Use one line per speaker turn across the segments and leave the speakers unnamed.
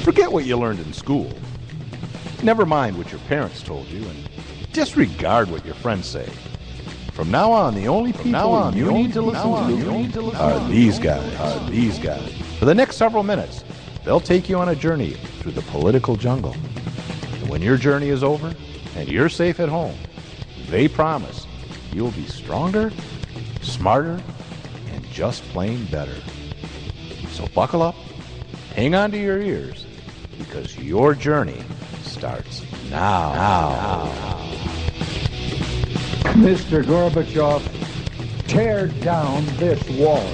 Forget what you learned in school. Never mind what your parents told you, and disregard what your friends say. From now on, the only people you need to listen to are these guys. For the next several minutes, they'll take you on a journey through the political jungle. And when your journey is over and you're safe at home, they promise you'll be stronger, smarter, and just plain better. So buckle up, hang on to your ears, because your journey starts now.
Mr. Gorbachev, tear down this wall.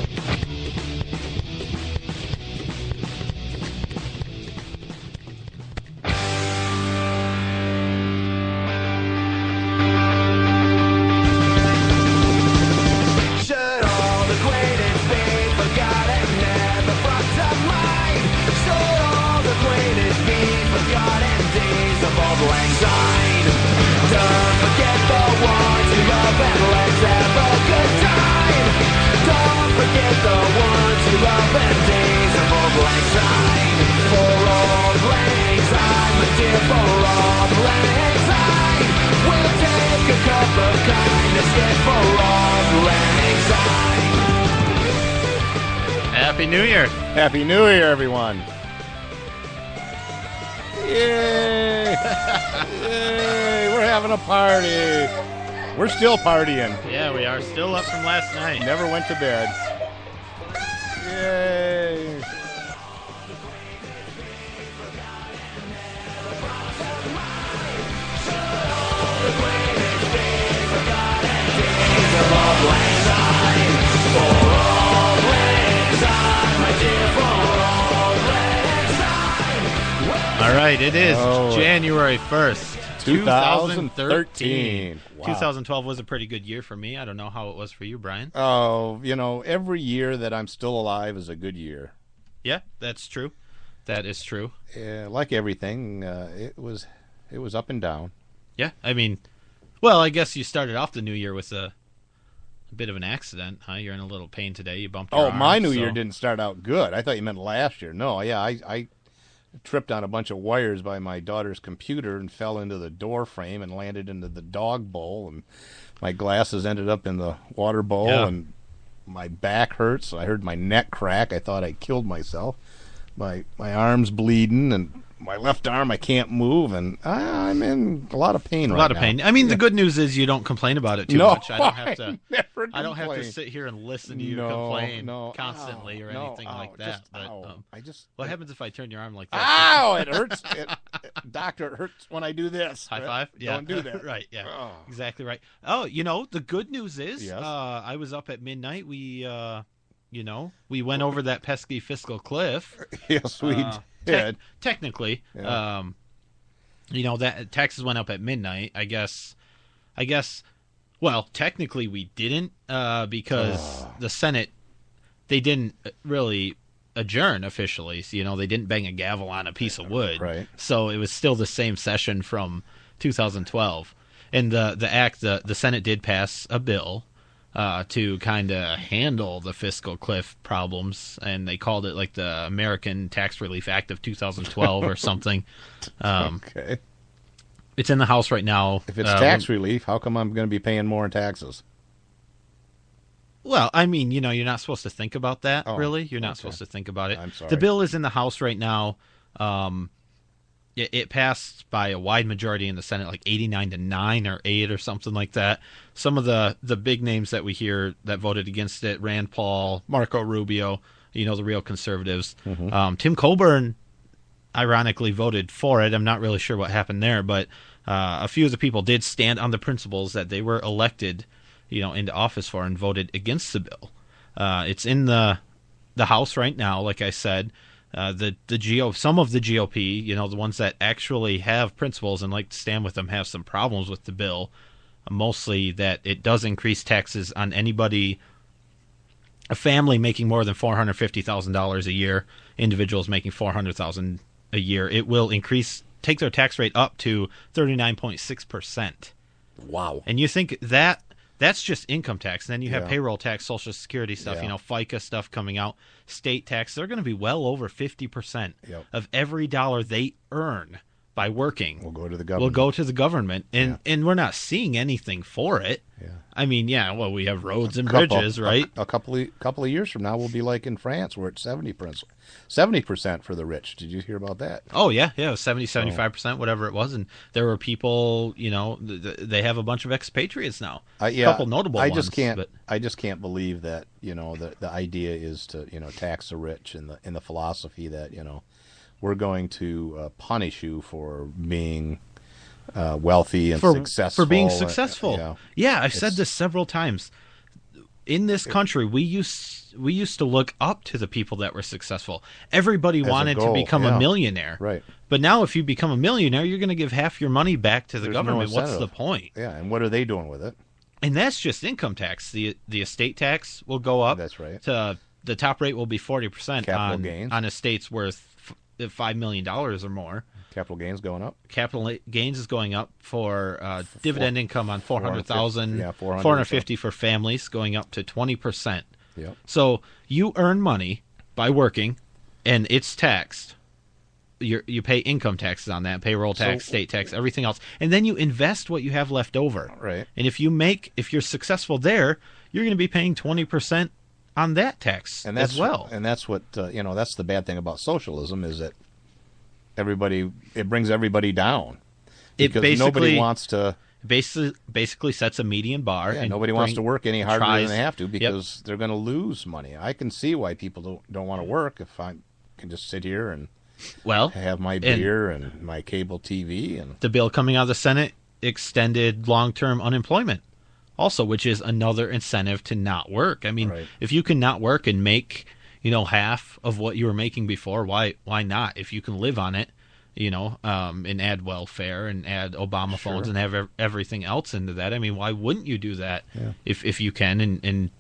Happy New Year.
Happy New Year, everyone. Yay! Yay! We're having a party. We're still partying.
Yeah, we are still up from last night.
Never went to bed. Yay!
All right, it is January 1st, 2013.
Wow.
2012 was a pretty good year for me. I don't know how it was for you, Brian.
Oh, every year that I'm still alive is a good year.
Yeah, that's true. That is true.
Like everything, it was up and down.
Yeah, I mean, well, I guess you started off the new year with a bit of an accident, huh? You're in a little pain today. You bumped your arm.
My new year didn't start out good. I thought you meant last year. No, yeah, I tripped on a bunch of wires by my daughter's computer and fell into the door frame and landed into the dog bowl, and my glasses ended up in the water bowl, and my back hurts. I heard my neck crack. I thought I killed myself. My arm's bleeding, and my left arm I can't move, and I'm in a lot of pain right now.
A lot of pain. I mean, the good news is you don't complain about it too much. I don't have to sit here and listen to you complain constantly or anything like that. What happens if I turn your arm like that?
Ow! It hurts. Doctor, it hurts when I do this.
High five? Yeah.
Don't do that.
Right, yeah. Oh. Exactly right. Oh, the good news is I was up at midnight. We went over that pesky Fiscal Cliff.
Yes, we did.
Technically, that taxes went up at midnight. I guess. Well, technically we didn't because the Senate, they didn't really adjourn officially. So, they didn't bang a gavel on a piece of wood.
Right.
So it was still the same session from 2012. And the Senate did pass a bill to kind of handle the Fiscal Cliff problems, and they called it like the American Tax Relief Act of 2012 or something.
Okay.
It's in the House right now.
If it's tax relief, how come I'm going to be paying more in taxes?
Well, I mean, you're not supposed to think about that, really. You're not supposed to think about it.
I'm sorry.
The bill is in the House right now. It passed by a wide majority in the Senate, like 89-9 or 8 or something like that. Some of the big names that we hear that voted against it, Rand Paul, Marco Rubio, the real conservatives. Mm-hmm. Tim Coburn, ironically, voted for it. I'm not really sure what happened there, but a few of the people did stand on the principles that they were elected, into office for, and voted against the bill. It's in the House right now, like I said. Some of the GOP, the ones that actually have principles and like to stand with them, have some problems with the bill. Mostly that it does increase taxes on anybody, a family making more than $450,000 a year, individuals making $400,000 a year. It will take their tax rate up to 39.6%.
Wow.
And you think that That's just income tax. And then you have
Yeah.
payroll tax, Social Security stuff,
Yeah.
FICA stuff coming out, state tax. They're going to be well over 50%
Yep.
of every dollar they earn by working
We'll go to the
will
government.
go to the government, and we're not seeing anything for it.
Yeah.
I mean, we have roads and bridges, right?
A couple of years from now, we'll be like in France, where it's 70% for the rich. Did you hear about that?
Oh, yeah, 75%, whatever it was. And there were people, they have a bunch of expatriates now. A couple notable
I
ones.
I just can't believe that, the idea is to, tax the rich, and the philosophy that, we're going to punish you for being wealthy and successful.
For being successful. I've said
It's-
this several times. In this country, we used to look up to the people that were successful. Everybody
As a
wanted to
goal,
become a millionaire.
Right.
But now if you become a millionaire, you're going to give half your money back to the
There's no
government. What's the
incentive.
point?
Yeah, and what are they doing with it?
And that's just income tax. The estate tax will go up.
That's right.
The top rate will be 40%
Capital gains.
on estates worth $5 million or more.
Capital gains going up.
Capital gains is going up for dividend income on 400,000,
yeah,
450 for families, going up to 20%.
Yep.
So you earn money by working, and it's taxed. You pay income taxes on that, payroll tax, state tax, everything else, and then you invest what you have left over.
Right.
And if you're successful there, you're going to be paying 20% on that tax as well.
And that's what that's the bad thing about socialism, is that it brings everybody down. Because nobody wants to.
Basically sets a median bar.
Yeah,
and
nobody wants to work any harder than they have to, because they're going to lose money. I can see why people don't want to work if I can just sit here and have my beer and my cable TV. And
the bill coming out of the Senate extended long-term unemployment also, which is another incentive to not work. I mean, if you can not work and make half of what you were making before, why not? If you can live on it, and add welfare and add Obama phones and have everything else into that. I mean, why wouldn't you do that if you can? And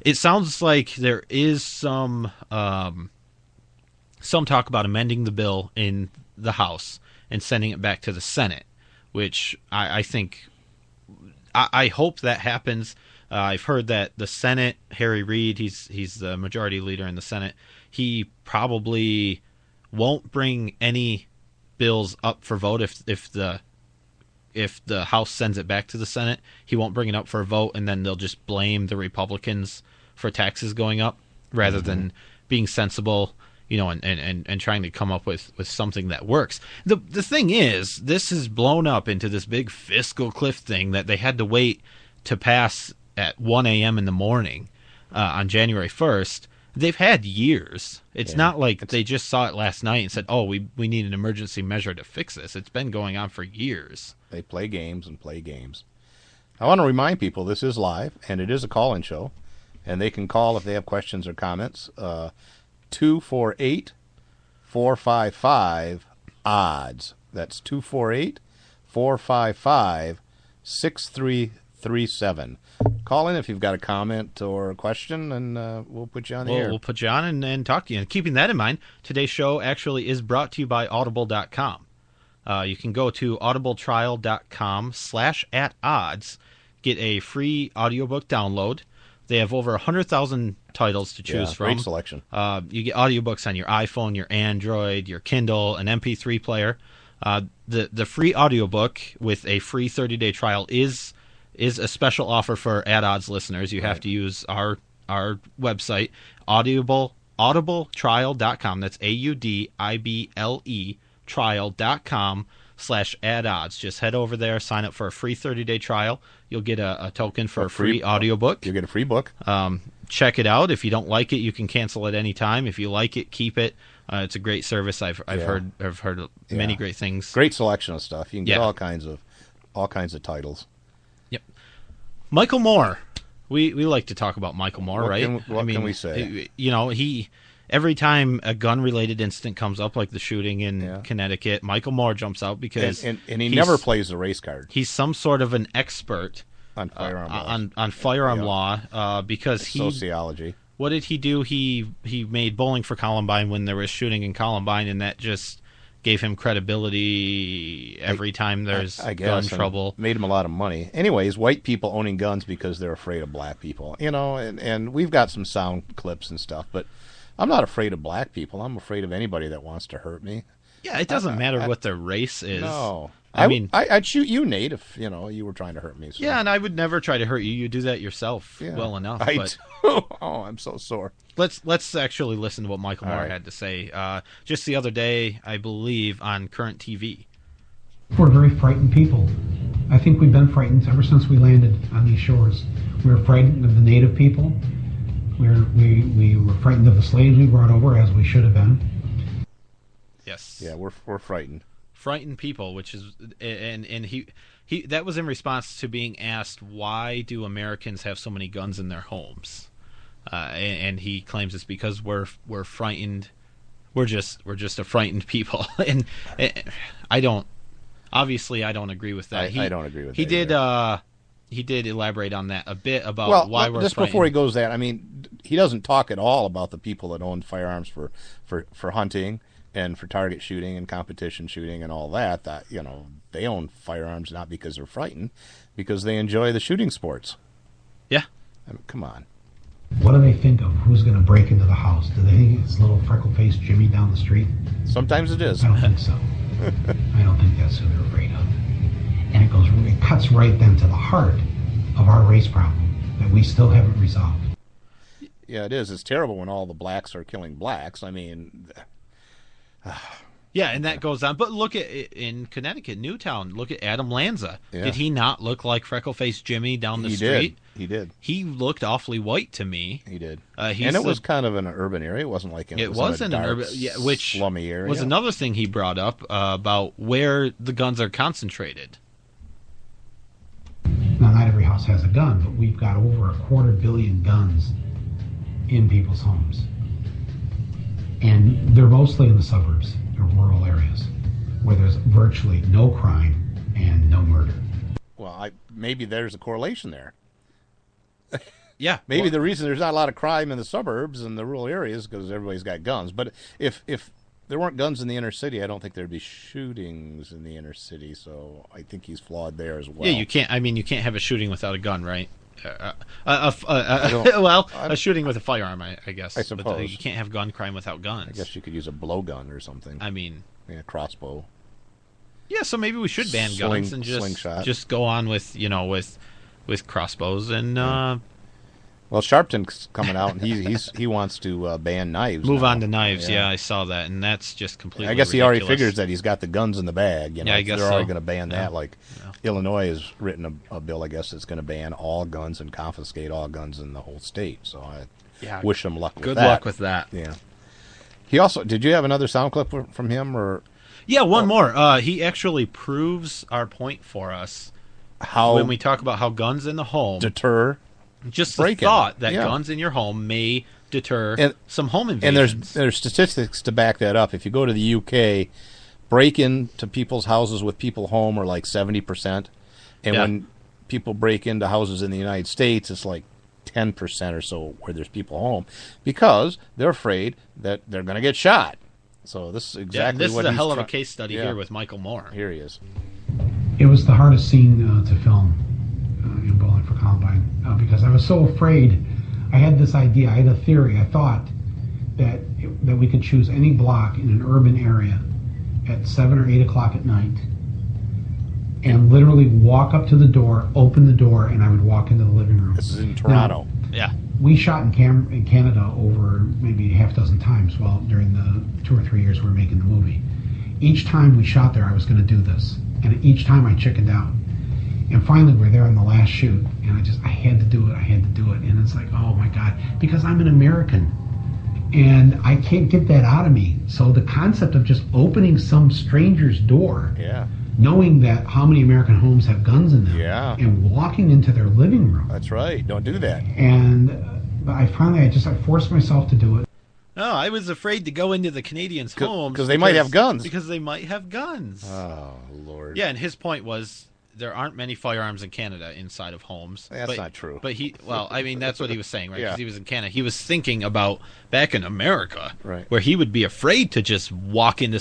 it sounds like there is some talk about amending the bill in the House and sending it back to the Senate, which I think I hope that happens. I've heard that the Senate, Harry Reid, he's the majority leader in the Senate, he probably won't bring any bills up for vote if the House sends it back to the Senate. He won't bring it up for a vote, and then they'll just blame the Republicans for taxes going up rather than being sensible, and trying to come up with something that works. The thing is, this is blown up into this big fiscal cliff thing that they had to wait to pass at 1 a.m. in the morning on January 1st. They've had years. It's not like they just saw it last night and said, oh, we need an emergency measure to fix this. It's been going on for years.
They play games and play games. I want to remind people this is live, and it is a call-in show, and they can call if they have questions or comments. 248-455-ODDS. That's 248-455-6337. Call in if you've got a comment or a question, and we'll put you on the air.
We'll put you on and talk to you. And keeping that in mind, today's show actually is brought to you by Audible.com. You can go to audibletrial.com/@odds, get a free audiobook download. They have over 100,000 titles to choose from.
Great selection.
You get audiobooks on your iPhone, your Android, your Kindle, an MP3 player. The free audiobook with a free 30-day trial is a special offer for At Odds listeners. You have to use our website, audibletrial.com. That's AUDIBLE trial.com/@odds. Just head over there, sign up for a free 30-day trial. You'll get a token for a free audiobook.
You'll get a free book.
Check it out. If you don't like it, you can cancel at any time. If you like it, keep it. It's a great service. I've heard many great things.
Great selection of stuff. You can get all kinds of titles.
Yep. Michael Moore. We like to talk about Michael Moore, right?
What can we say?
He every time a gun-related incident comes up, like the shooting in Connecticut, Michael Moore jumps out because
and he never plays the race card.
He's some sort of an expert
on firearm
on firearm law because
sociology.
What did he do? He made Bowling for Columbine when there was shooting in Columbine, and that just gave him credibility every time there's
I guess,
gun trouble.
Made him a lot of money. Anyways, white people owning guns because they're afraid of black people. And we've got some sound clips and stuff, but I'm not afraid of black people. I'm afraid of anybody that wants to hurt me.
Yeah, it doesn't matter what their race is.
No.
I mean,
I'd shoot you, Nate, if you were trying to hurt me. So.
Yeah, and I would never try to hurt you. You do that yourself well enough. But
do. Oh, I'm so sore.
Let's actually listen to what Michael Moore had to say just the other day, I believe, on Current TV.
We're very frightened people. I think we've been frightened ever since we landed on these shores. We were frightened of the native people. We were frightened of the slaves we brought over, as we should have been.
Yes.
Yeah, we're frightened.
Frightened people, which is, and he that was in response to being asked, why do Americans have so many guns in their homes? And he claims it's because we're frightened. We're just a frightened people, and I don't agree with that.
I don't agree with
he
that.
He did elaborate on that a bit about why we're
just
frightened.
Before he goes that, I mean, he doesn't talk at all about the people that own firearms for hunting and for target shooting and competition shooting and all that. That they own firearms not because they're frightened, because they enjoy the shooting sports.
Yeah.
I mean, come on.
What do they think of who's going to break into the house? Do they think it's little freckle-faced Jimmy down the street?
Sometimes it is.
I don't think so. I don't think that's who they're afraid of. And it cuts right then to the heart of our race problem that we still haven't resolved.
Yeah, it is. It's terrible when all the blacks are killing blacks. I mean...
Yeah, and that goes on. But look at in Connecticut, Newtown. Look at Adam Lanza. Yeah. Did he not look like freckle-faced Jimmy down the street?
He did.
He looked awfully white to me.
He did. And it was kind of an urban area. It wasn't like
it was in an urban, which
slummy area.
Was another thing he brought up about where the guns are concentrated.
Now, not every house has a gun, but we've got over 250 million guns in people's homes. And they're mostly in the suburbs or rural areas where there's virtually no crime and no murder.
Well, maybe there's a correlation there.
Yeah.
Maybe the reason there's not a lot of crime in the suburbs and the rural areas is because everybody's got guns. But if there weren't guns in the inner city, I don't think there'd be shootings in the inner city. So I think he's flawed there as well.
Yeah, you can't have a shooting without a gun, right? A shooting with a firearm, I guess.
I suppose.
But you can't have gun crime without guns.
I guess you could use a blowgun or something.
I mean...
Yeah, crossbow.
Yeah, so maybe we should ban guns and just go on with crossbows and...
Well, Sharpton's coming out, and he wants to ban knives.
Move on to knives. Yeah, I saw that, and that's just completely.
I guess
ridiculous.
He already figures that he's got the guns in the bag.
Yeah, I guess
they're
so.
already going to ban that. Like Illinois has written a bill, I guess, that's going to ban all guns and confiscate all guns in the whole state. So I wish him luck with that.
Good luck with that.
Yeah. He also did you have another sound clip from him or?
Yeah, one more. He actually proves our point for us.
How
when we talk about how guns in the home
deter.
Just the thought that guns in your home may deter some home invasions.
And there's statistics to back that up. If you go to the UK, break into people's houses with people home are like 70%. And when people break into houses in the United States, it's like 10% or so where there's people home because they're afraid that they're going to get shot. So this is exactly
this
what
is a hell of a case study here with Michael Moore.
Here he is.
It was the hardest scene to film. In Bowling for Columbine because I was so afraid. I had this idea, I had a theory. I thought that we could choose any block in an urban area at 7 or 8 o'clock at night and literally walk up to the door, open the door, and I would walk into the living room.
This is in Toronto.
Now, we shot in Canada over maybe half dozen times during the 2 or 3 years we were making the movie. Each time we shot there, I was going to do this. And each time I chickened out. And finally, we're there on the last shoot, and I had to do it. And it's like, oh my God, because I'm an American, and I can't get that out of me. So the concept of just opening some stranger's door, knowing that how many American homes have guns in them, and walking into their living room.
That's right. Don't do that.
And I forced myself to do it.
No, I was afraid to go into the Canadians' homes
because they might have guns.
Because they might have guns.
Oh Lord.
Yeah, and his point was, there aren't many firearms in Canada inside of homes.
That's not true.
But that's what he was saying, right? Because he was in Canada. He was thinking about back in America,
right,
where he would be afraid to just walk into